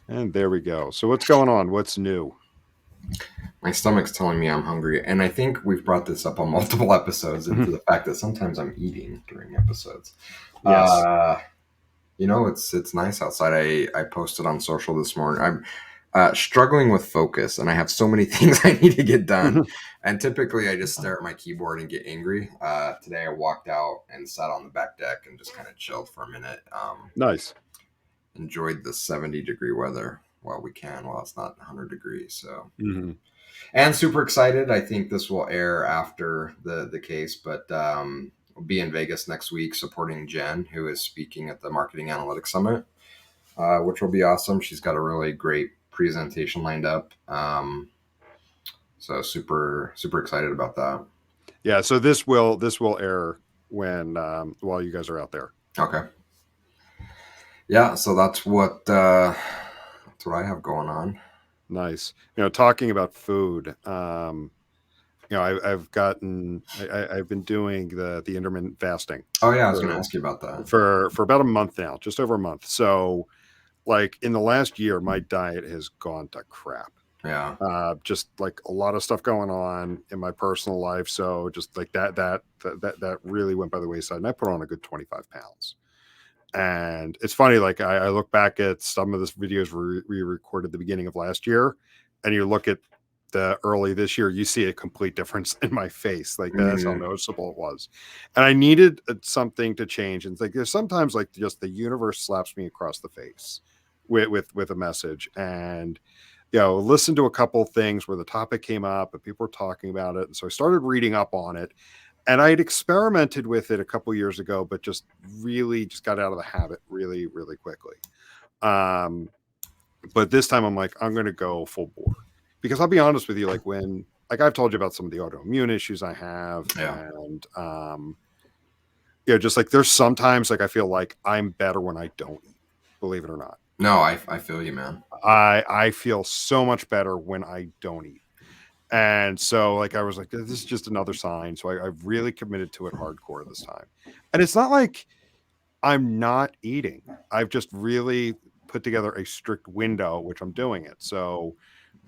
And there we go. So what's going on? What's new? My stomach's telling me I'm hungry, and I think we've brought this up on multiple episodes into the fact that sometimes I'm eating during episodes. Yes. Uh, it's nice outside. I posted on social this morning. I'm struggling with focus, and I have so many things I need to get done. And typically, I just stare at my keyboard and get angry. Today, I walked out and sat on the back deck and just kind of chilled for a minute. Nice. Enjoyed the 70-degree weather while we can, while it's not 100 degrees. So, Hmm. and super excited. I think this will air after the case, but we'll be in Vegas next week supporting Jen, who is speaking at the Marketing Analytics Summit, which will be awesome. She's got a really great presentation lined up. So super excited about that. Yeah. So this will air when while you guys are out there. Okay. Yeah, so that's what I have going on. Nice. Talking about food. I've gotten. I've been doing the intermittent fasting Oh yeah, I was going to for ask you about that. for about a month now, just over a month. So, like in the last year, my diet has gone to crap. Yeah. Just like a lot of stuff going on in my personal life. So just like that really went by the wayside. And I put on a good 25 pounds. And it's funny, like I look back at some of the videos we recorded the beginning of last year, and you look at the early this year, you see a complete difference in my face. Like that's how Mhm. noticeable it was. And I needed something to change. And it's like there's sometimes like just the universe slaps me across the face with a message. And listen to a couple things where the topic came up and people were talking about it. And so I started reading up on it. And I had experimented with it a couple years ago, but just really just got out of the habit really, really quickly. Um, but this time I'm like, I'm going to go full bore because I'll be honest with you, like I've told you about some of the autoimmune issues I have, Yeah. and just like there's sometimes like I feel like I'm better when I don't eat, believe it or not. No, I feel you, man. I feel so much better when I don't eat. And so like I was like, this is just another sign. So I've really committed to it hardcore this time. And it's not like I'm not eating. I've just really put together a strict window which I'm doing it. So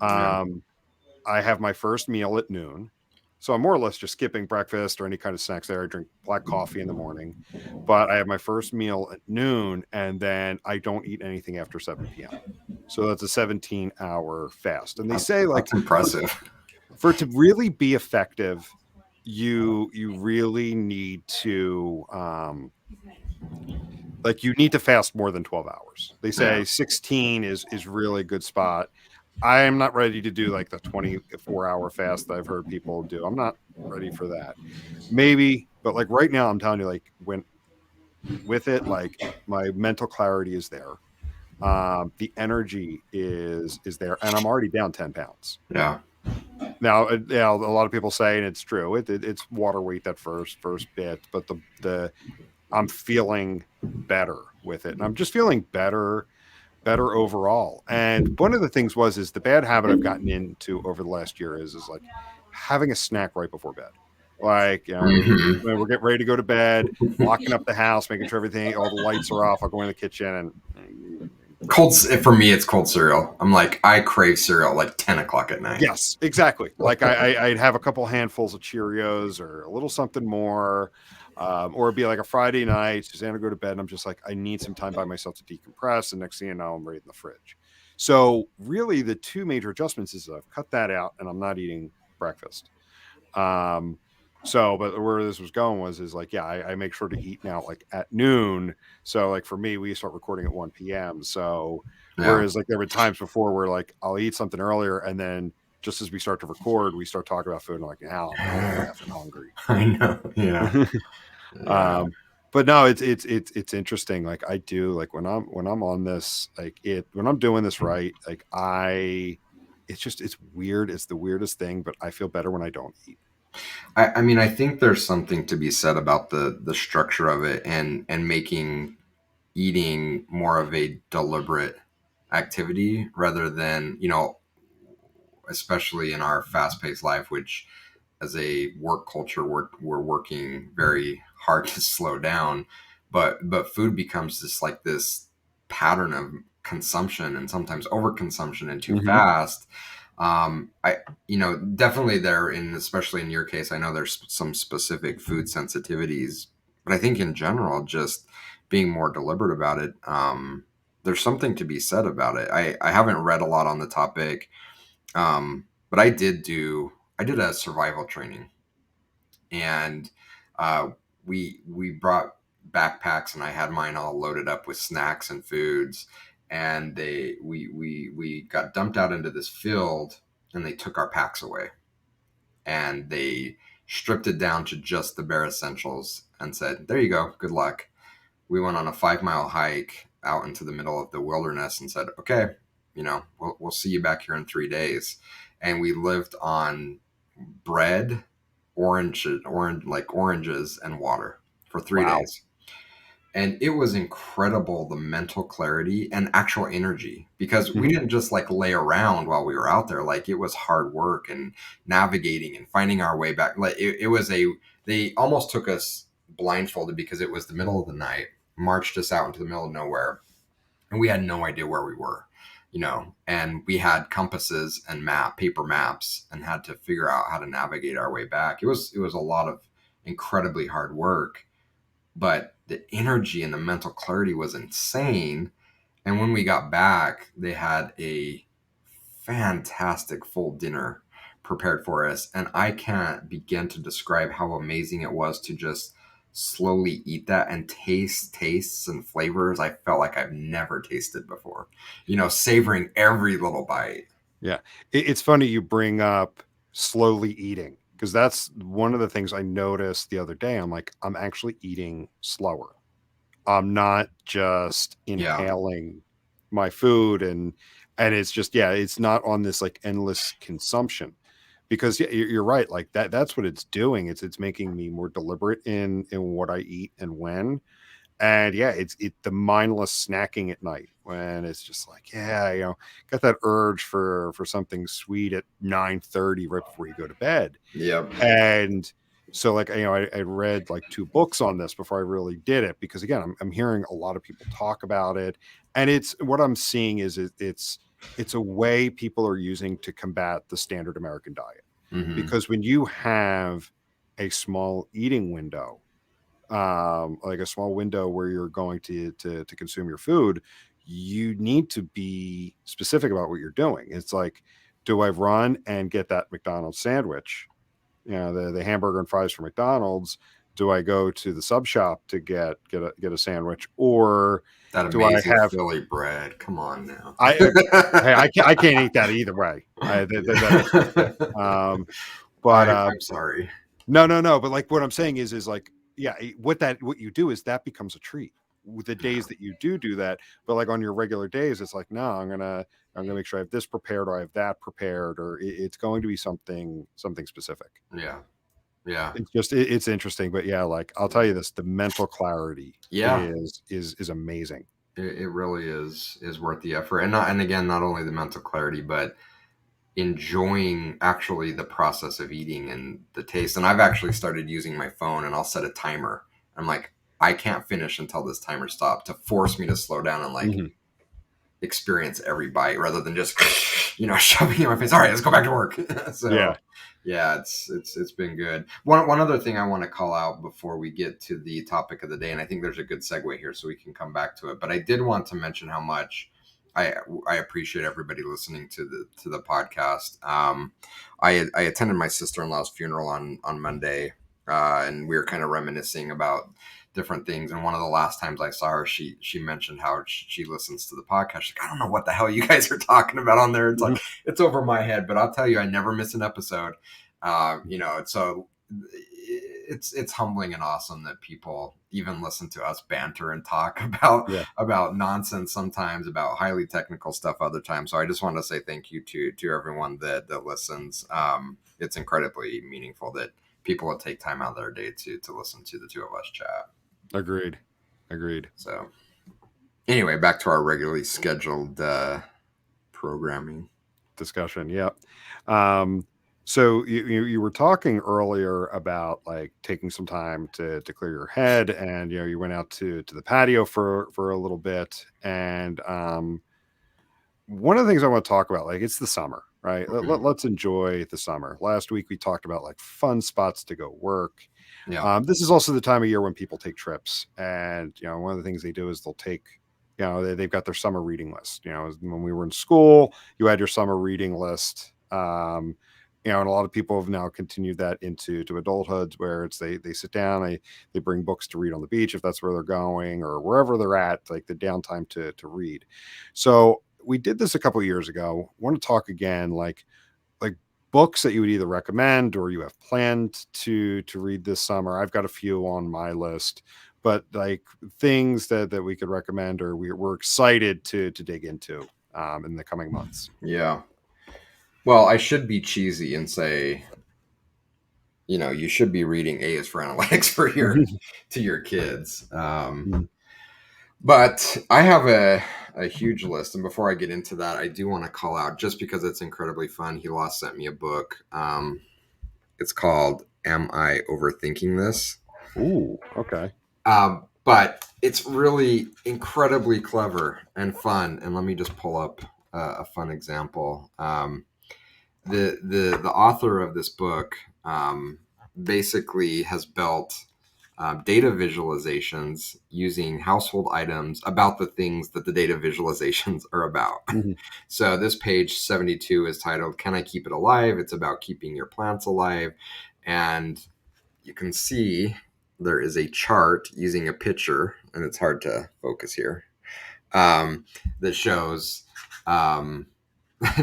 Yeah. um I have my first meal at noon. So I'm more or less just skipping breakfast or any kind of snacks there. I drink black coffee in the morning, but I have my first meal at noon and then I don't eat anything after 7 p.m. So that's a 17-hour fast. And they say like That's for, impressive. for it to really be effective, you really need to like you need to fast more than 12 hours. They Yeah. say 16 is really good spot. I am not ready to do like the 24-hour fast that I've heard people do. I'm not ready for that. Maybe, but like right now I'm telling you like when with it like my mental clarity is there. The energy is there and I'm already down 10 pounds. Yeah. Now, a lot of people say, and it's true, it's water weight that first bit, but the I'm feeling better with it, and I'm just feeling better overall. And one of the things is the bad habit I've gotten into over the last year is like having a snack right before bed. Like, Hmm. when we're getting ready to go to bed, locking up the house, making sure all the lights are off. I'll go in the kitchen and For me, it's cold cereal. I'm like, I crave cereal at like 10 o'clock at night. yes, exactly. Like I'd have a couple handfuls of Cheerios or a little something more, or it'd be like a Friday night. Susanna would go to bed, and I'm just like, I need some time by myself to decompress. And next thing you know, I'm right in the fridge. So really, the two major adjustments is I've cut that out, and I'm not eating breakfast. Um, but where this was going is like, yeah, I make sure to eat now like at noon. So like for me, we start recording at 1 p.m. So Yeah. whereas like there were times before where like I'll eat something earlier and then just as we start to record, we start talking about food and I'm like, now I'm really effing hungry. I know. Yeah. Yeah. um, but no, it's interesting. Like I do like when I'm on this, like when I'm doing this right, like it's weird. It's the weirdest thing, but I feel better when I don't eat. I mean, I think there's something to be said about the structure of it and making eating more of a deliberate activity rather than, especially in our fast-paced life, which as a work culture we're working very hard to slow down, but food becomes this pattern of consumption and sometimes overconsumption and too Hmm. fast. I, definitely there in, especially in your case, I know there's some specific food sensitivities, but I think in general, just being more deliberate about it, there's something to be said about it. I haven't read a lot on the topic, but I did a survival training, and we brought backpacks, and I had mine all loaded up with snacks and foods, and we got dumped out into this field, and they took our packs away, and they stripped it down to just the bare essentials and said, "There you go, good luck." We went on a 5 mile hike out into the middle of the wilderness and said, "Okay, we'll see you back here in 3 days," and we lived on bread, oranges and water for three Wow. days. And it was incredible, the mental clarity and actual energy, because we Hmm. didn't just like lay around while we were out there. Like, it was hard work and navigating and finding our way back. Like, they almost took us blindfolded because it was the middle of the night, marched us out into the middle of nowhere, and we had no idea where we were, and we had compasses and paper maps, and had to figure out how to navigate our way back. It was a lot of incredibly hard work, but the energy and the mental clarity was insane. And when we got back, they had a fantastic full dinner prepared for us. And I can't begin to describe how amazing it was to just slowly eat that and taste tastes and flavors I felt like I've never tasted before. Savoring every little bite. Yeah. It's funny you bring up slowly eating, because that's one of the things I noticed the other day. I'm like, I'm actually eating slower. I'm not just Yeah. inhaling my food, and it's just, yeah, it's not on this like endless consumption, because yeah, you're right, like that's what it's doing. It's making me more deliberate in what I eat and when. And yeah, it's the mindless snacking at night when it's just like, yeah, got that urge for something sweet at 9:30 right before you go to bed. Yep. And so, like, I read like two books on this before I really did it, because again, I'm hearing a lot of people talk about it, and it's what I'm seeing is it's a way people are using to combat the standard American diet. Mm-hmm. Because when you have a small eating window, like a small window where you're going to consume your food, you need to be specific about what you're doing. It's like, do I run and get that McDonald's sandwich, the hamburger and fries from McDonald's? Do I go to the sub shop to get a sandwich, or That do I amazing have Philly bread. Come on now. hey, I can't eat that either way. That is just it. But I'm sorry. no. But like what I'm saying is like, yeah, what you do is that becomes a treat with the Yeah. days that you do that. But like on your regular days, it's like, no, I'm gonna make sure I have this prepared, or I have that prepared, or it's going to be something specific. Yeah. Yeah. It's just it's interesting, but yeah, like I'll tell you this, the mental clarity Yeah. is amazing. It really is worth the effort. And again, not only the mental clarity, but enjoying actually the process of eating and the taste. And I've actually started using my phone, and I'll set a timer. I'm like, I can't finish until this timer stops, to force me to slow down and like Mhm. experience every bite rather than just shoving it in my face. All right, let's go back to work. So Yeah. yeah, it's been good. One other thing I want to call out before we get to the topic of the day, and I think there's a good segue here, so we can come back to it. But I did want to mention how much I appreciate everybody listening to the podcast. I attended my sister-in-law's funeral on Monday, and we were kind of reminiscing about different things. And one of the last times I saw her, she mentioned how she listens to the podcast. She's like, I don't know what the hell you guys are talking about on there. It's like, Mhm. it's over my head, but I'll tell you, I never miss an episode. So it's humbling and awesome that people even listen to us banter and talk Yeah. about nonsense sometimes, about highly technical stuff other times. So I just want to say thank you to everyone that listens. It's incredibly meaningful that people will take time out of their day to listen to the two of us chat. Agreed. Agreed. So anyway, back to our regularly scheduled programming. Discussion. Yeah. Um, so you were talking earlier about like taking some time to clear your head, and you went out to the patio for a little bit, and one of the things I want to talk about, like, it's the summer, right? Mhm. Let's enjoy the summer. Last week we talked about like fun spots to go work. Yeah. This is also the time of year when people take trips, and one of the things they do is they'll take, they've got their summer reading list. When we were in school, you had your summer reading list. And a lot of people have now continued that into adulthood, where it's they sit down, they bring books to read on the beach if that's where they're going or wherever they're at, like the downtime to read. So we did this a couple of years ago. Want to talk again, like books that you would either recommend or you have planned to read this summer. I've got a few on my list, but like things that we could recommend or we're excited to dig into in the coming months. Yeah. Well, I should be cheesy and say, you should be reading A is for Analytics for to your kids. But I have a huge list, and before I get into that, I do want to call out, just because it's incredibly fun. Hila sent me a book. It's called "Am I Overthinking This?" Ooh, okay. But it's really incredibly clever and fun. And let me just pull up a fun example. The author of this book basically has built data visualizations using household items about the things that the data visualizations are about. Mhm. So this page 72 is titled "Can I Keep It Alive?" It's about keeping your plants alive. And you can see there is a chart using a picture, and it's hard to focus here, that shows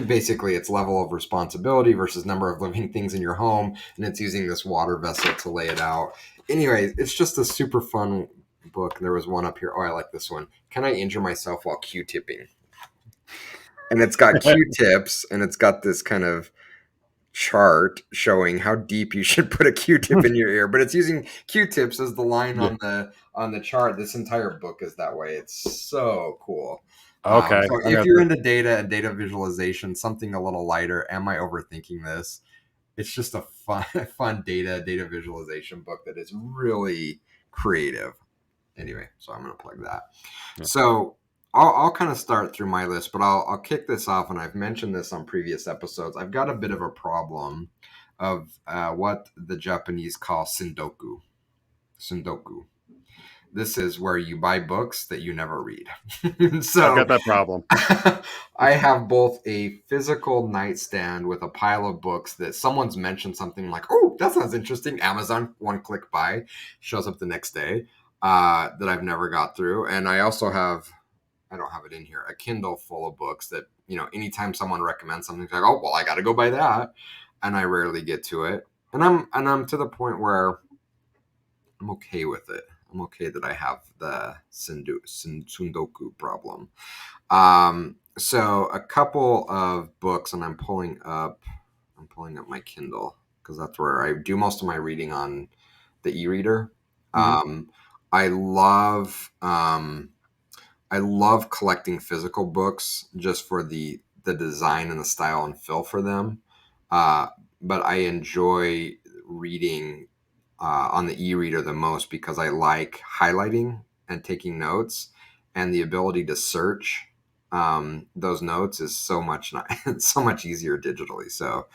basically its level of responsibility versus number of living things in your home, and it's using this water vessel to lay it out. Anyway, it's just a super fun book. There was one up here. Oh, I like this one. Can I injure myself while Q-tipping? And it's got Q-tips, and it's got this kind of chart showing how deep you should put a Q-tip in your ear, but it's using Q-tips as the line Yeah. on the chart. This entire book is that way. It's so cool. Okay. So I if got you're the, into data and data visualization, something a little lighter, am I overthinking this? It's just a fun, fun data visualization book that is really creative. Anyway, so I'm going to plug that. yeah. So I'll kind of start through my list, but I'll kick this off, and I've mentioned this on previous episodes. I've got a bit of a problem of what the Japanese call Sundoku. Sundoku. This is where you buy books that you never read. I've So got that problem. I have both a physical nightstand with a pile of books that someone's mentioned something like, oh, that sounds interesting. Amazon, one click buy, shows up the next day, that I've never got through. And I also have, I don't have it in here, a Kindle full of books that, anytime someone recommends something, it's like, oh, well, I got to go buy that. And I rarely get to it. And I'm to the point where I'm okay with it. I'm okay that I have the Sundoku problem. So a couple of books, and I'm pulling up my Kindle because that's where I do most of my reading on the e-reader. Mhm. Um, I love I love collecting physical books just for the design and the style and feel for them. Uh, but I enjoy reading on the e-reader the most because I like highlighting and taking notes, and the ability to search those notes is so much so much easier digitally. So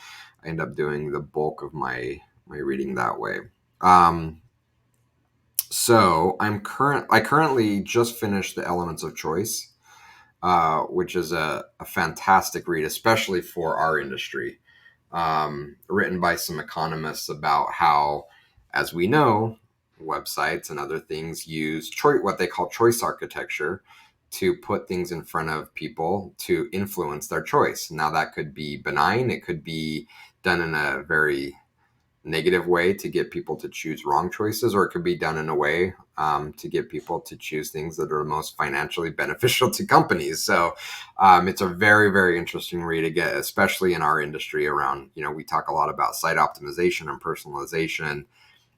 I end up doing the bulk of my reading that way. Um, so I currently just finished The Elements of Choice, which is a fantastic read, especially for our industry. Written by some economists about how, as we know, websites and other things use what they call choice architecture to put things in front of people to influence their choice. Now, that could be benign, it could be done in a very negative way to get people to choose wrong choices, or it could be done in a way to get people to choose things that are most financially beneficial to companies. So it's a very, very interesting read again, especially in our industry around, we talk a lot about site optimization and personalization.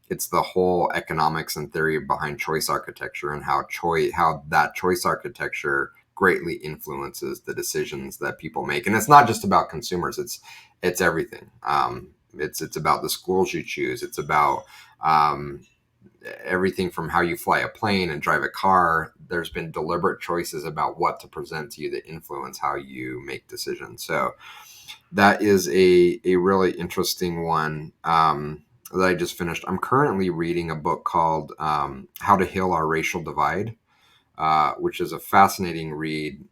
It's the whole economics and theory behind choice architecture, and how that choice architecture greatly influences the decisions that people make. And it's not just about consumers, it's everything. It's about the schools you choose. It's about everything from how you fly a plane and drive a car. There's been deliberate choices about what to present to you that influence how you make decisions. So that is a really interesting one that I just finished. I'm currently reading a book called How to Heal Our Racial Divide, which is a fascinating read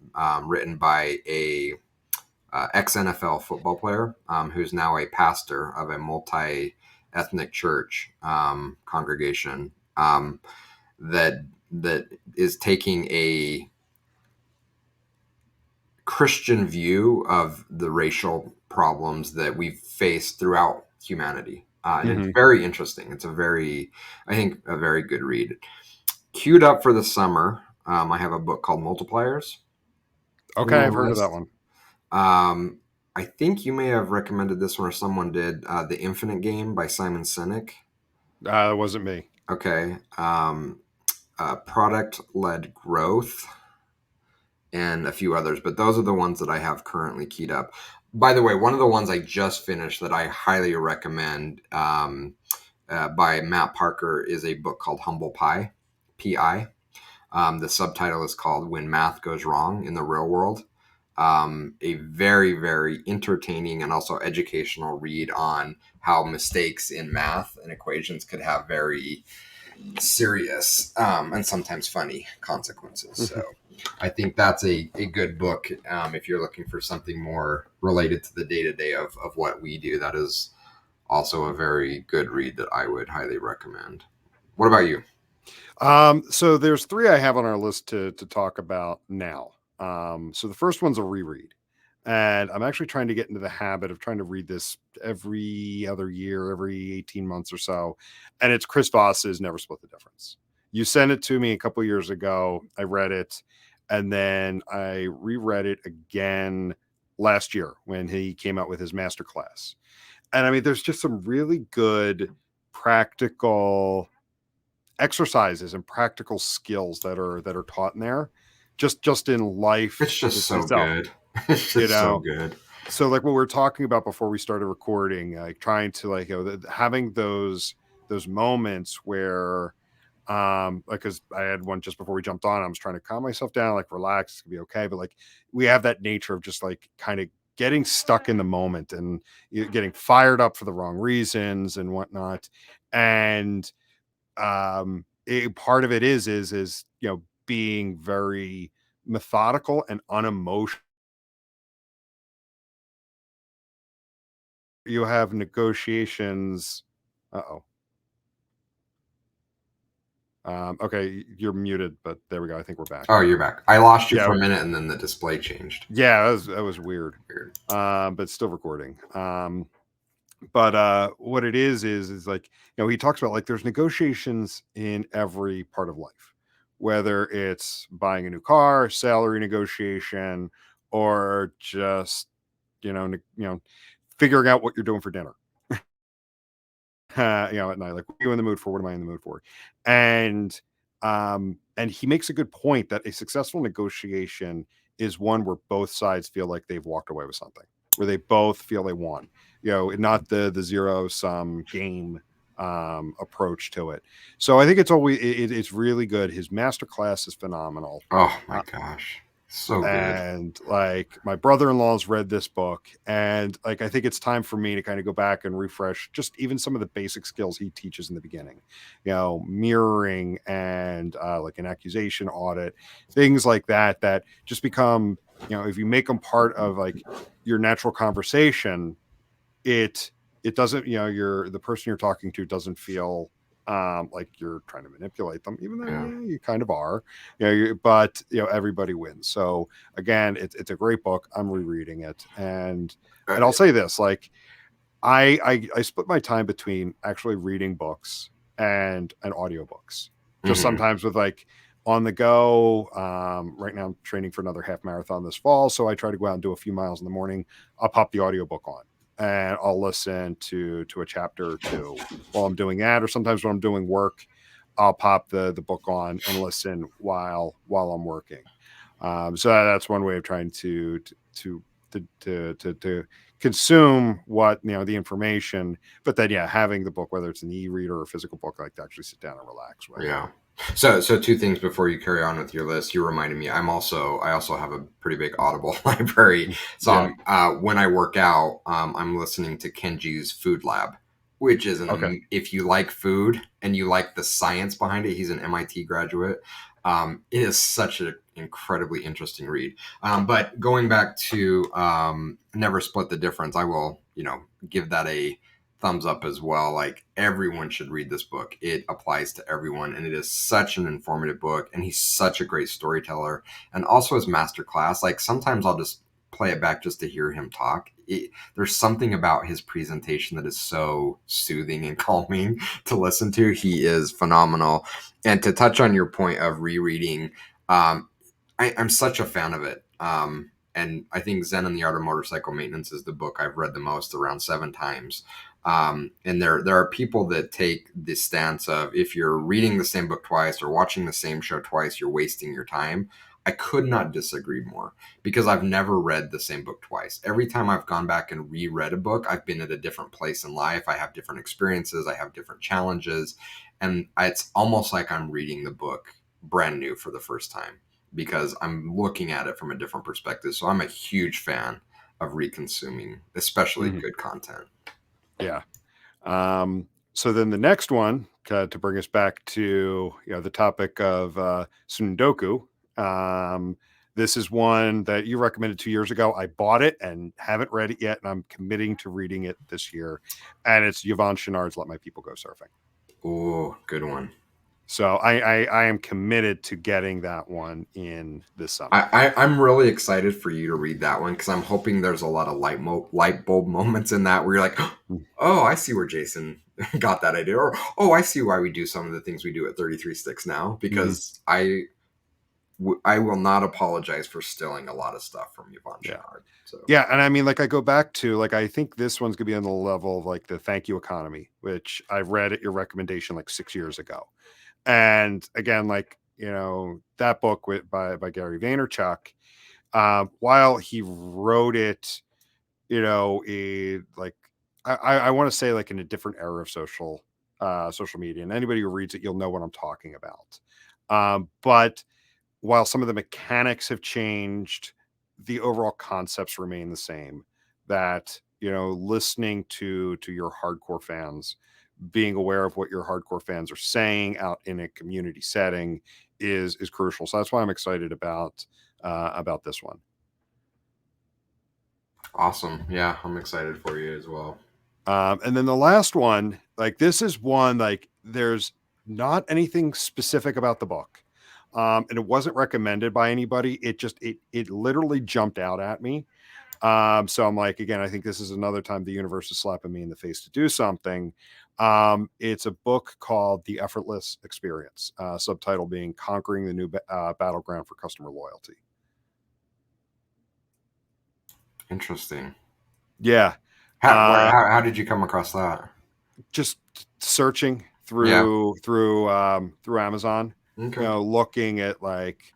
written by a ex-NFL football player who's now a pastor of a multi-ethnic church congregation that is taking a Christian view of the racial problems that we've faced throughout humanity. And it's very interesting. It's I think, a very good read. Queued up for the summer, I have a book called Multipliers. Okay, I've heard of that one. I think you may have recommended this one, or someone did. The Infinite Game by Simon Sinek. It wasn't me. Okay. Product-led growth and a few others, but those are the ones that I have currently keyed up. By the way, one of the ones I just finished that I highly recommend by Matt Parker is a book called Humble Pie, P.I. The subtitle is called When Math Goes Wrong in the Real World. A very, very entertaining and also educational read on how mistakes in math and equations could have very serious and sometimes funny consequences. So I think that's a good book if you're looking for something more related to the day-to-day of what we do. That is also a very good read that I would highly recommend. What about you? So there's 3 I have on our list to talk about now. So the first one's a reread, and I'm actually trying to get into the habit of trying to read this every other year, every 18 months or so. And it's Chris Voss's Never Split the Difference. You sent it to me a couple years ago. I read it, and then I reread it again last year when he came out with his masterclass. And I mean, there's just some really good practical exercises and practical skills that are taught in there, just in life. It's just so itself, good. It's just so good. So like what we were talking about before we started recording, like trying to like having those moments where like, because I had one just before we jumped on, I was trying to calm myself down, like relax, it's gonna be okay, but like we have that nature of just like kind of getting stuck in the moment and getting fired up for the wrong reasons and whatnot. And part of it is being very methodical and unemotional. You have negotiations. Uh-oh. Okay, you're muted, but there we go. I think we're back. Oh, you're back. I lost you for a minute, and then the display changed. Yeah, that was weird. But still recording. But what it is like, he talks about like there's negotiations in every part of life, whether it's buying a new car, salary negotiation, or just figuring out what you're doing for dinner. At night, like, what are you in the mood for? What am I in the mood for? And he makes a good point that a successful negotiation is one where both sides feel like they've walked away with something, where they both feel they won. Not the zero sum game approach to it. So I think it's really good. His masterclass is phenomenal. Oh my gosh. So good. And like my brother-in-law's read this book, and like I think it's time for me to kind of go back and refresh just even some of the basic skills he teaches in the beginning, mirroring and like an accusation audit, things like that just become, if you make them part of like your natural conversation, it doesn't, the person you're talking to doesn't feel like you're trying to manipulate them, even though you kind of are, but everybody wins. So again, it's a great book. I'm rereading it, and I'll say this, like I split my time between actually reading books and audiobooks. Just sometimes with like on the go. Right now I'm training for another half marathon this fall, so I try to go out and do a few miles in the morning. I'll pop the audiobook on and I'll listen to a chapter or two while I'm doing that, or sometimes when I'm doing work, I'll pop the book on and listen while I'm working. So that's one way of trying to to consume what the information, but then having the book, whether it's an e-reader or a physical book, like to actually sit down and relax with. Yeah. So two things before you carry on with your list. You reminded me. I also have a pretty big Audible library. So when I work out, I'm listening to Kenji's Food Lab, which is if you like food and you like the science behind it, he's an MIT graduate. It is such an incredibly interesting read. But going back to Never Split the Difference, I will give that a thumbs up as well. Like, everyone should read this book. It applies to everyone, and it is such an informative book, and he's such a great storyteller. And also his masterclass, like, sometimes I'll just play it back just to hear him talk. There's something about his presentation that is so soothing and calming to listen to. He is phenomenal. And to touch on your point of rereading, I'm such a fan of it. And I think Zen and the Art of Motorcycle Maintenance is the book I've read the most, around 7 times. And there are people that take the stance of, if you're reading the same book twice or watching the same show twice, you're wasting your time. I could not disagree more, because I've never read the same book twice. Every time I've gone back and reread a book, I've been at a different place in life. I have different experiences. I have different challenges. And it's almost like I'm reading the book brand new for the first time, because I'm looking at it from a different perspective. So I'm a huge fan of reconsuming, especially good content. Yeah. So then the next one, to bring us back to the topic of Sundoku. This is one that you recommended 2 years ago. I bought it and haven't read it yet, and I'm committing to reading it this year. And it's Yvon Chouinard's Let My People Go Surfing. Oh, good one. So I am committed to getting that one in this summer. I'm really excited for you to read that one, because I'm hoping there's a lot of light bulb moments in that where you're like, oh, I see where Jason got that idea, or oh, I see why we do some of the things we do at 33 Sticks now, because I will not apologize for stealing a lot of stuff from Yvon Chouinard. So. Yeah, and I mean, like, I go back to, like, I think this one's gonna be on the level of like the Thank You Economy, which I read at your recommendation like 6 years ago. And again, like, that book by Gary Vaynerchuk, while he wrote it, like, I want to say, like, in a different era of social media, and anybody who reads it, you'll know what I'm talking about. But while some of the mechanics have changed, the overall concepts remain the same. That, listening to your hardcore fans, being aware of what your hardcore fans are saying out in a community setting is crucial. So that's why I'm excited about this one. Awesome. Yeah, I'm excited for you as well. And then the last one, like, this is one, like, there's not anything specific about the book. And it wasn't recommended by anybody. It literally jumped out at me. So I'm like, again, I think this is another time the universe is slapping me in the face to do something. It's a book called The Effortless Experience, subtitle being Conquering the New Battleground for Customer Loyalty. Interesting. Yeah. How did you come across that? Just searching through Amazon, okay. Looking at, like,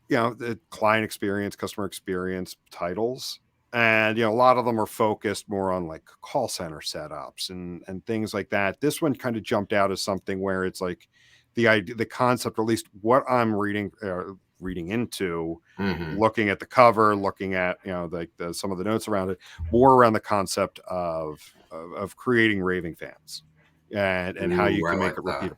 the client experience, customer experience titles. And, a lot of them are focused more on, like, call center setups and things like that. This one kind of jumped out as something where it's like the idea, the concept, or at least what I'm reading into, looking at the cover, looking at, like some of the notes around it, more around the concept of creating raving fans and how you can make it repeatable.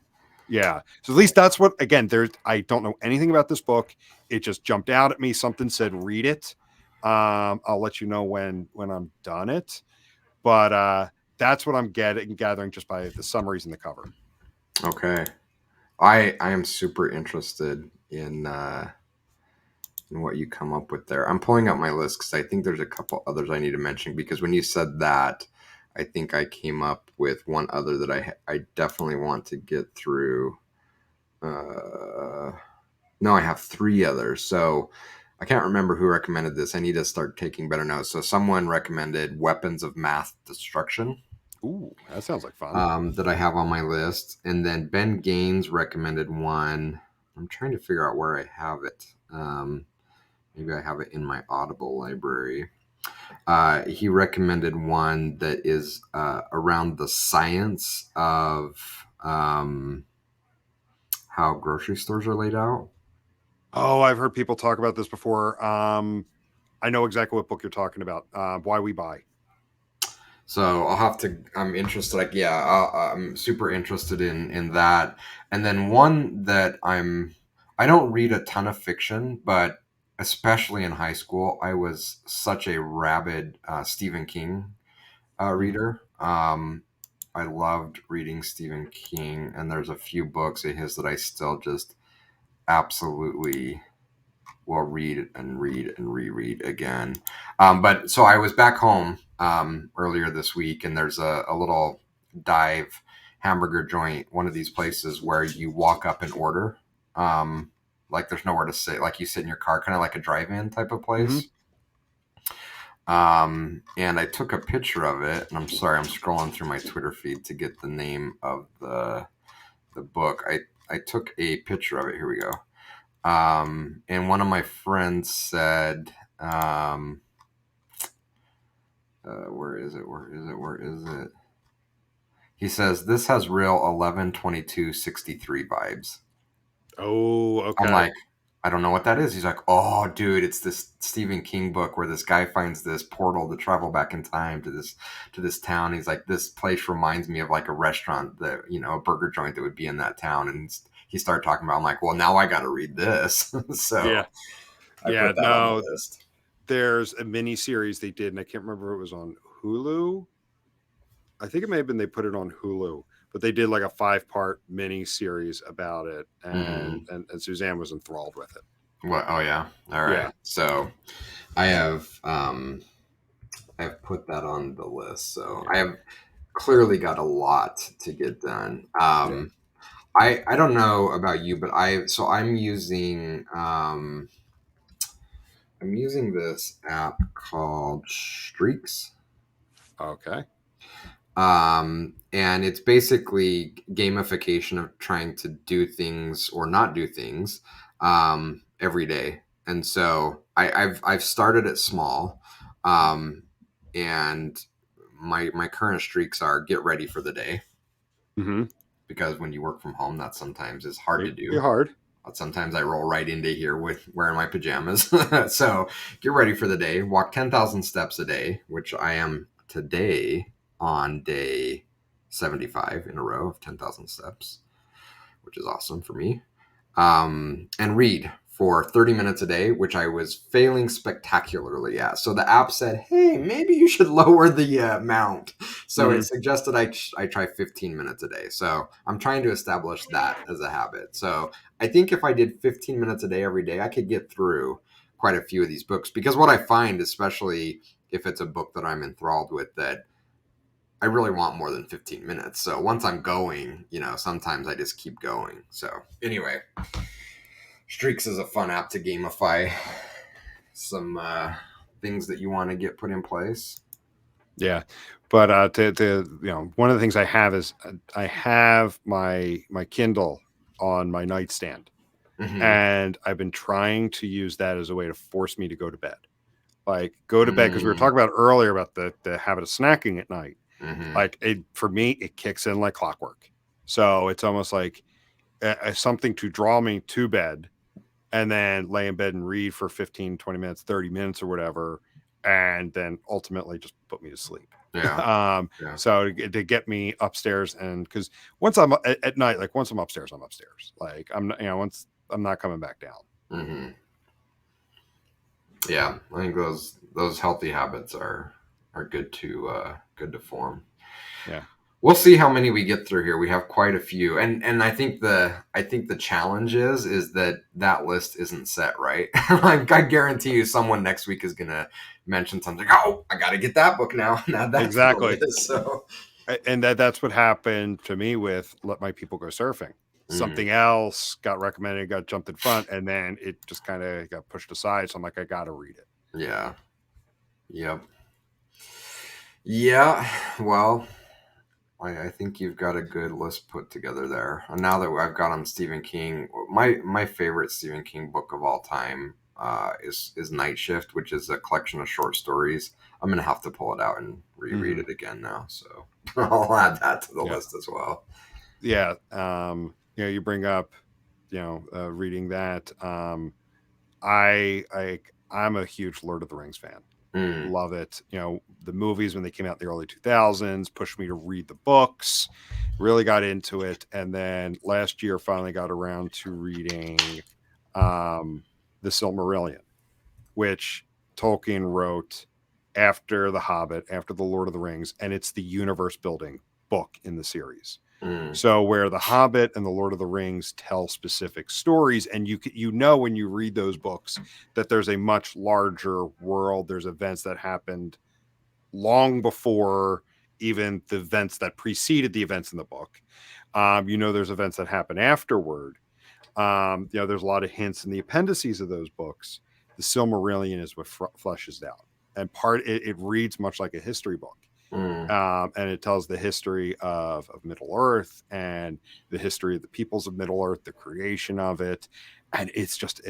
Yeah. So at least that's what, again, I don't know anything about this book. It just jumped out at me. Something said, read it. I'll let you know when I'm done it. But that's what I'm gathering just by the summaries and the cover. Okay. I am super interested in what you come up with there. I'm pulling up my list because I think there's a couple others I need to mention, because when you said that, I think I came up with one other that I definitely want to get through. No, I have 3 others. So I can't remember who recommended this. I need to start taking better notes. So someone recommended Weapons of Mass Destruction. Ooh, that sounds like fun. That I have on my list. And then Ben Gaines recommended one. I'm trying to figure out where I have it. Maybe I have it in my Audible library. He recommended one that is around the science of how grocery stores are laid out. Oh, I've heard people talk about this before. I know exactly what book you're talking about. Why We Buy. So I'll have to. I'm interested. Like, yeah, I'm super interested in that. And then one that I don't read a ton of fiction, but especially in high school, I was such a rabid Stephen King Mhm. reader. I loved reading Stephen King, and there's a few books of his that I still just absolutely will read and read and reread again. But so I was back home earlier this week, and there's a little dive hamburger joint, one of these places where you walk up and order. Like there's nowhere to sit, like you sit in your car, kind of like a drive-in type of Hmm. place. And I took a picture of it, and I'm sorry, I'm scrolling through my Twitter feed to get the name of the book. I took a picture of it. Here we go. And one of my friends said, where is it? Where is it? Where is it? He says, this has real 11/22/63 vibes. Oh, I'm okay. like, I don't know what that is. He's like, oh, dude, it's this Stephen King book where this guy finds this portal to travel back in time to this town. He's like, this place reminds me of like a restaurant that, a burger joint that would be in that town. And he started talking about, I'm like, well, now I got to read this. So Yeah. I Yeah. put that on the No, list. there's a mini series they did, and I can't remember if it was on Hulu. I think it may have been they put it on Hulu, but they did like a 5-part mini series about it, and, Mm-hmm. and and Suzanne was enthralled with it. What? Oh yeah. All Yeah. right. So I have put that on the list. So Yeah. I have clearly got a lot to get done. Yeah. I don't know about you, but I'm using this app called Streaks. Okay. And it's basically gamification of trying to do things or not do things every day. And so I've started it small, um, and my current streaks are get ready for the day, Mm-hmm. because when you work from home, that sometimes is hard to Be do. hard. Sometimes I roll right into here with wearing my pajamas. So get ready for the day. Walk 10,000 steps a day, which I am today on day 75 in a row of 10,000 steps, which is awesome for me. And read for 30 minutes a day, which I was failing spectacularly at. So the app said, hey, maybe you should lower the amount. So it Mm-hmm. suggested I try 15 minutes a day. So I'm trying to establish that as a habit. So I think if I did 15 minutes a day every day, I could get through quite a few of these books. Because what I find, especially if it's a book that I'm enthralled with, that I really want more than 15 minutes. So once I'm going, sometimes I just keep going. So anyway, Streaks is a fun app to gamify some things that you want to get put in place. Yeah. But one of the things I have is I have my Kindle on my nightstand, Mm-hmm. and I've been trying to use that as a way to force me to go to bed. Like go to bed, because we were Mm-hmm. talking about earlier about the habit of snacking at night. Mm-hmm. Like it for me, it kicks in like clockwork. So it's almost like something to draw me to bed, and then lay in bed and read for 15, 20 minutes, 30 minutes or whatever, and then ultimately just put me to sleep. Yeah. um, Yeah. so to get me upstairs, and because once I'm at night, like once I'm upstairs, I'm upstairs. Like I'm not, once I'm not coming back down. Mm-hmm. Yeah. I think those healthy habits are good to form. Yeah. We'll see how many we get through here. We have quite a few, and I think the challenge is that list isn't set right. Like I guarantee you, someone next week is gonna mention something. Oh, I got to get that book now. Now that's the Exactly. list. So, And that's what happened to me with Let My People Go Surfing. mm, Something else got recommended, got jumped in front, and then it just kind of got pushed aside. So I'm like, I got to read it. yeah, yep, yeah. Well, I think you've got a good list put together there. And now that I've got on Stephen King, my favorite Stephen King book of all time is Night Shift, which is a collection of short stories. I'm gonna have to pull it out and reread Hmm. it again now. So I'll add that to the Yeah. list as well. Yeah. You bring up, reading that. I'm a huge Lord of the Rings fan. Mm, Love it. The movies when they came out in the early 2000s pushed me to read the books, really got into it. And then last year finally got around to reading um, The Silmarillion, which Tolkien wrote after The Hobbit, after The Lord of the Rings, and it's the universe building book in the series. mm, So where The Hobbit and The Lord of the Rings tell specific stories, and when you read those books that there's a much larger world. There's events that happened long before even the events that preceded the events in the book. There's events that happen afterward. There's a lot of hints in the appendices of those books. The Silmarillion is what fleshes out, and it reads much like a history book. mm, And it tells the history of Middle Earth and the history of the peoples of Middle Earth, the creation of it, and it's just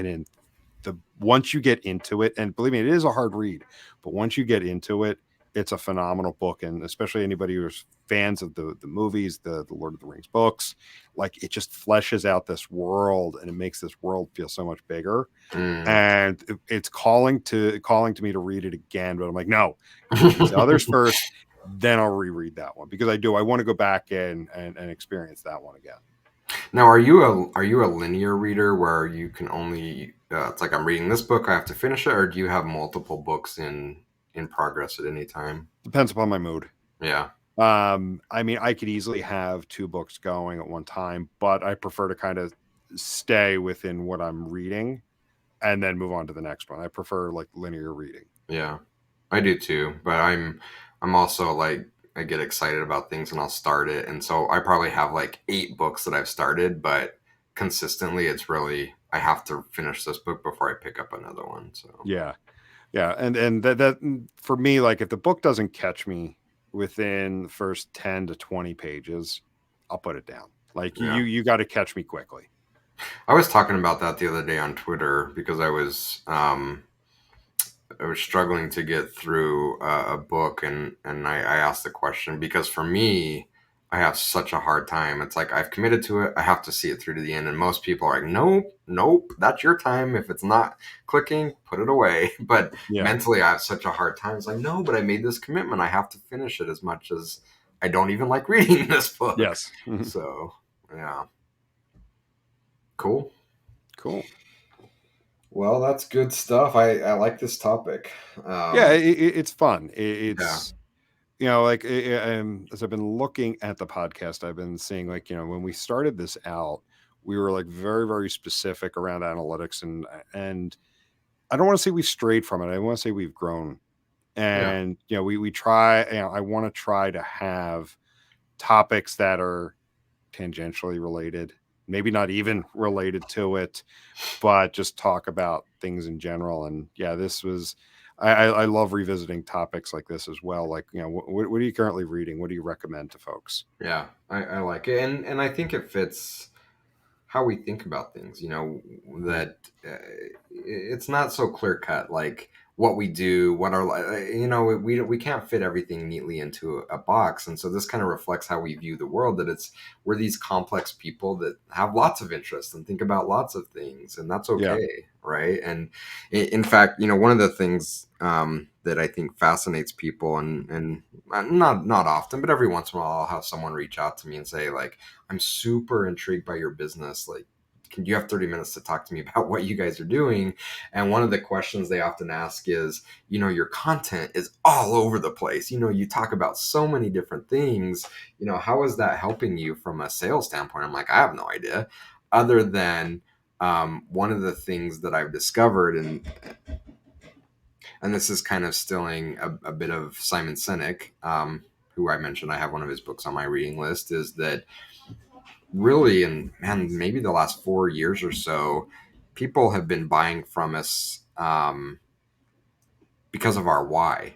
once you get into it, and believe me, it is a hard read, but once you get into it, it's a phenomenal book, and especially anybody who's fans of the movies, the Lord of the Rings books, like it just fleshes out this world, and it makes this world feel so much bigger. mm. And it's calling to me to read it again, but I'm like, no, read these others first, then I'll reread that one because I want to go back and experience that one again. Now, are you a linear reader where you can only it's like I'm reading this book, I have to finish it, or do you have multiple books in progress at any time? Depends upon my mood. Yeah, I mean, I could easily have two books going at one time, but I prefer to kind of stay within what I'm reading and then move on to the next one. I prefer like linear reading. yeah, I do too. But I'm also like I get excited about things and I'll start it, and so I probably have like 8 books that I've started, but consistently, it's really I have to finish this book before I pick up another one. So Yeah. Yeah, and that for me, like if the book doesn't catch me within the first 10 to 20 pages, I'll put it down. Like yeah. you got to catch me quickly. I was talking about that the other day on Twitter because I was struggling to get through a book, and I asked the question because for me, I have such a hard time. It's like I've committed to it, I have to see it through to the end, and most people are like, nope, nope, that's your time. If it's not clicking, put it away. But Yeah. mentally, I have such a hard time. It's like, no, but I made this commitment. I have to finish it as much as I don't even like reading this book. Yes. Mhm. So, yeah, cool. Cool. Well, that's good stuff. I like this topic. Yeah, Um, it's fun. yeah, It's as I've been looking at the podcast, I've been seeing like when we started this out, we were like very very specific around analytics, and I don't want to say we strayed from it. I want to say we've grown, yeah, and we try. I want to try to have topics that are tangentially related, maybe not even related to it, but just talk about things in general. And yeah, this was. I love revisiting topics like this as well. Like, what are you currently reading? What do you recommend to folks? yeah. I like it, and I think it fits how we think about things. Mhm. That it's not so clear cut. Like what we do, what our we can't fit everything neatly into a box, and so this kind of reflects how we view the world. That we're these complex people that have lots of interests and think about lots of things, and that's Yeah. okay, right? And in fact, one of the things that I think fascinates people, and not often, but every once in a while, I'll have someone reach out to me and say like, I'm super intrigued by your business. Like, can you have 30 minutes to talk to me about what you guys are doing? And one of the questions they often ask is, your content is all over the place. You talk about so many different things. How is that helping you from a sales standpoint? I'm like, I have no idea. Other than one of the things that I've discovered, and this is kind of stealing a bit of Simon Sinek, who I mentioned, I have one of his books on my reading list, is that really, and man, maybe the last 4 years or so, people have been buying from us because of our why.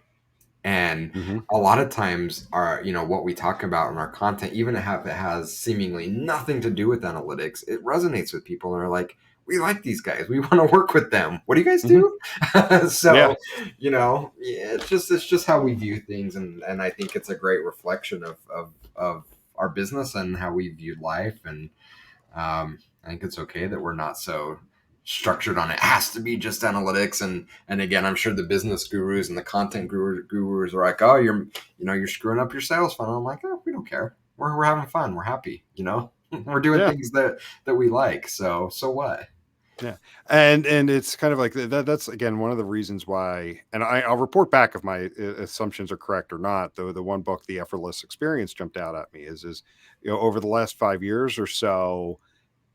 And Hmm. a lot of times, what we talk about in our content, even if it has seemingly nothing to do with analytics, it resonates with people, and they're like, we like these guys. We want to work with them. What do you guys do? So, Yeah. yeah, it's just how we view things, and I think it's a great reflection of our business and how we view life. And I think it's okay that we're not so structured on it has to be just analytics. And again, I'm sure the business gurus and the content gurus are like, oh, you're screwing up your sales funnel. I'm like, oh, we don't care. We're having fun. We're happy. We're doing Yeah. things that we like. So what? Yeah. And it's kind of like that's again one of the reasons why, and I'll report back if my assumptions are correct or not. Though the one book, The Effortless Experience, jumped out at me is over the last 5 years or so,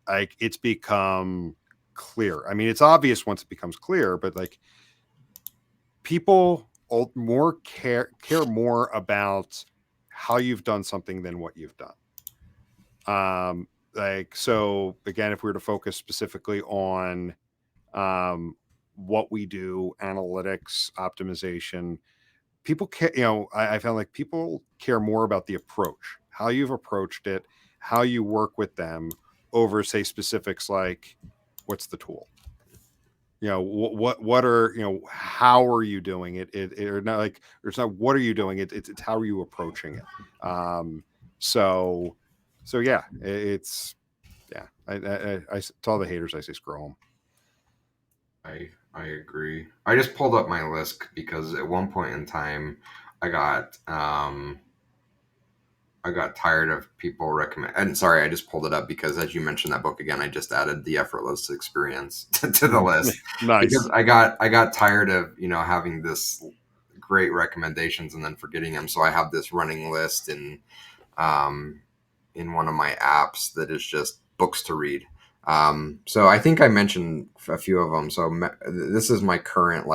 like it's become clear. I mean, it's obvious once it becomes clear, but like people more care more about how you've done something than what you've done. Like, so again, if we were to focus specifically on what we do, analytics, optimization, people care, I found like people care more about the approach, how you've approached it, how you work with them over, say, specifics like what's the tool, what are, how are you doing it, or not, like, or it's not what are you doing it, it's how are you approaching it. So yeah, it's, yeah, I to all the haters, I say screw them. I agree. I just pulled up my list because at one point in time, I got tired of people recommend. And sorry, I just pulled it up because as you mentioned that book again, I just added The Effortless Experience to the list because Nice. I got tired of having this great recommendations and then forgetting them. So I have this running list in one of my apps that is just books to read. So I think I mentioned a few of them. So this is my current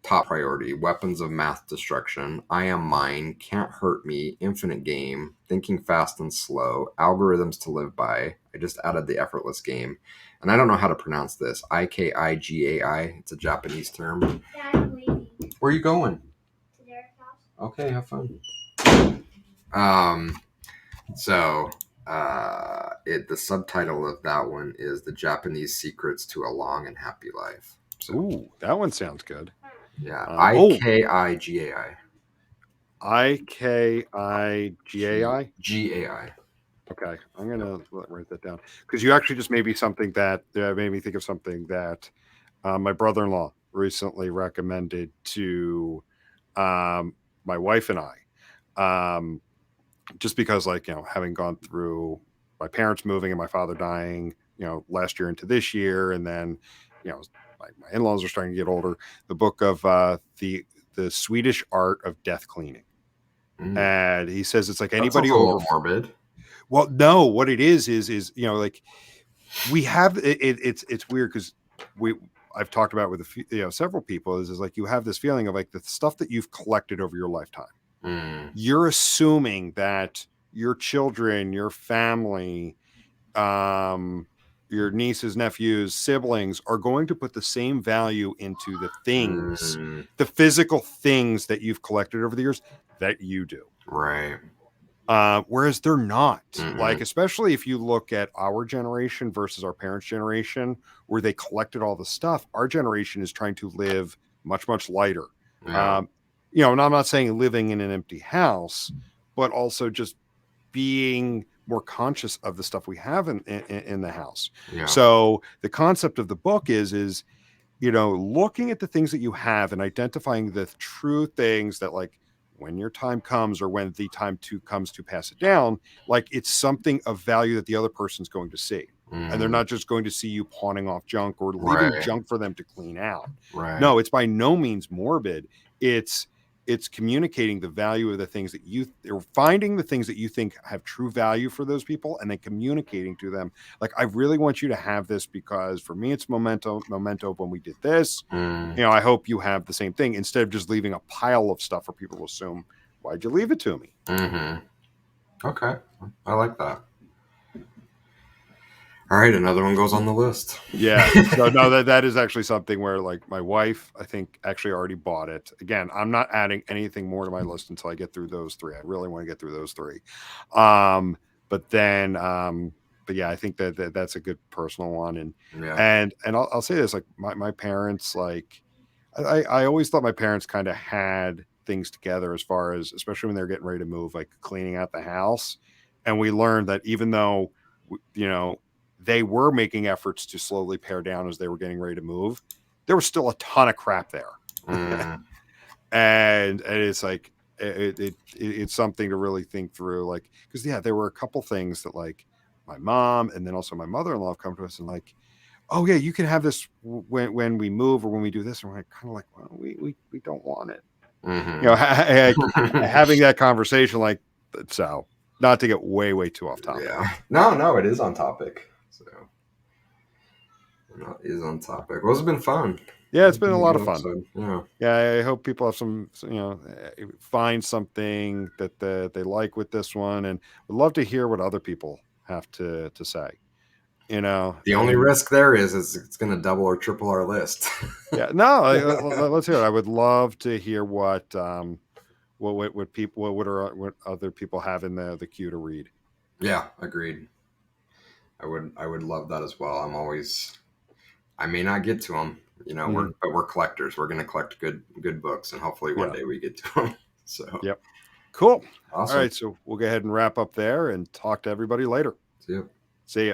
top priority: Weapons of Math Destruction, I Am Mine, Can't Hurt Me, Infinite Game, Thinking Fast and Slow, Algorithms to Live By. I just added The Effortless Game, and I don't know how to pronounce this. 𝐖𝐞𝐫𝐞. It's a Japanese term. Dad, I'm leaving. Where are you going? To their house. Okay, have fun. So the subtitle of that one is The Japanese Secrets to a Long and Happy Life. So, Ooh, that one sounds good. yeah, Oh, 𝐖𝐞𝐫𝐞. 𝐖𝐾IGAI. 𝐔𝐬. Okay, I'm gonna write that down because you actually just made me something that made me think of something that my brother-in-law recently recommended to my wife and I. Just because, like, having gone through my parents moving and my father dying, last year into this year, and then, my in-laws are starting to get older. The book of the Swedish art of death cleaning, and he says it's like That anybody sounds a over. little morbid. Well, no, what it is like we have it's weird because I've talked about with a few, several people is like you have this feeling of like the stuff that you've collected over your lifetime. You're assuming that your children, your family, your nieces, nephews, siblings are going to put the same value into the things, the physical things that you've collected over the years that you do. Right. Whereas they're not. Like, especially if you look at our generation versus our parents' generation, where they collected all the stuff, our generation is trying to live much, much lighter. Yeah. And I'm not saying living in an empty house, but also just being more conscious of the stuff we have in the house. Yeah. So the concept of the book is looking at the things that you have and identifying the true things that, like, when your time comes or when the time comes to pass it down, like it's something of value that the other person's going to see. And they're not just going to see you pawning off junk or leaving junk for them to clean out. Right. No, it's by no means morbid. It's communicating the value of the things that or finding the things that you think have true value for those people and then communicating to them. Like, I really want you to have this because for me, it's memento when we did this. I hope you have the same thing instead of just leaving a pile of stuff for people to assume, why'd you leave it to me? Okay. I like that. All right, another one goes on the list. Yeah. No, that is actually something where, like, my wife, I think, actually already bought it. Again, I'm not adding anything more to my list until I get through those three. I really want to get through those three. But then yeah, I think that's a good personal one. And Yeah. I'll say this, like my parents, like I always thought my parents kind of had things together as far as, especially when they're getting ready to move, like cleaning out the house. And we learned that even though, you know, they were making efforts to slowly pare down as they were getting ready to move, there was still a ton of crap there. Mm. And it's like, it's something to really think through, like, because yeah, there were a couple things that like my mom and then also my mother-in-law have come to us and like, oh yeah, you can have this when we move or when we do this, and we're kind of like, well, we don't want it, you know, having that conversation, like, so not to get way too off topic. Yeah. No, it is on topic. So it is on topic. Well, it's been fun. Yeah, it's been a lot of fun. Yeah. Yeah, I hope people have some, you know, find something that they like with this one, and would love to hear what other people have to say. You know, The only risk there is it's going to double or triple our list. Yeah, no, let's hear it. I would love to hear what people what other people have in the queue to read. Yeah, agreed. I would love that as well. I may not get to them, you know, but we're collectors. We're going to collect good books, and hopefully one day we get to them. So yep, cool. Awesome. All right, so we'll go ahead and wrap up there and talk to everybody later. See you. See ya.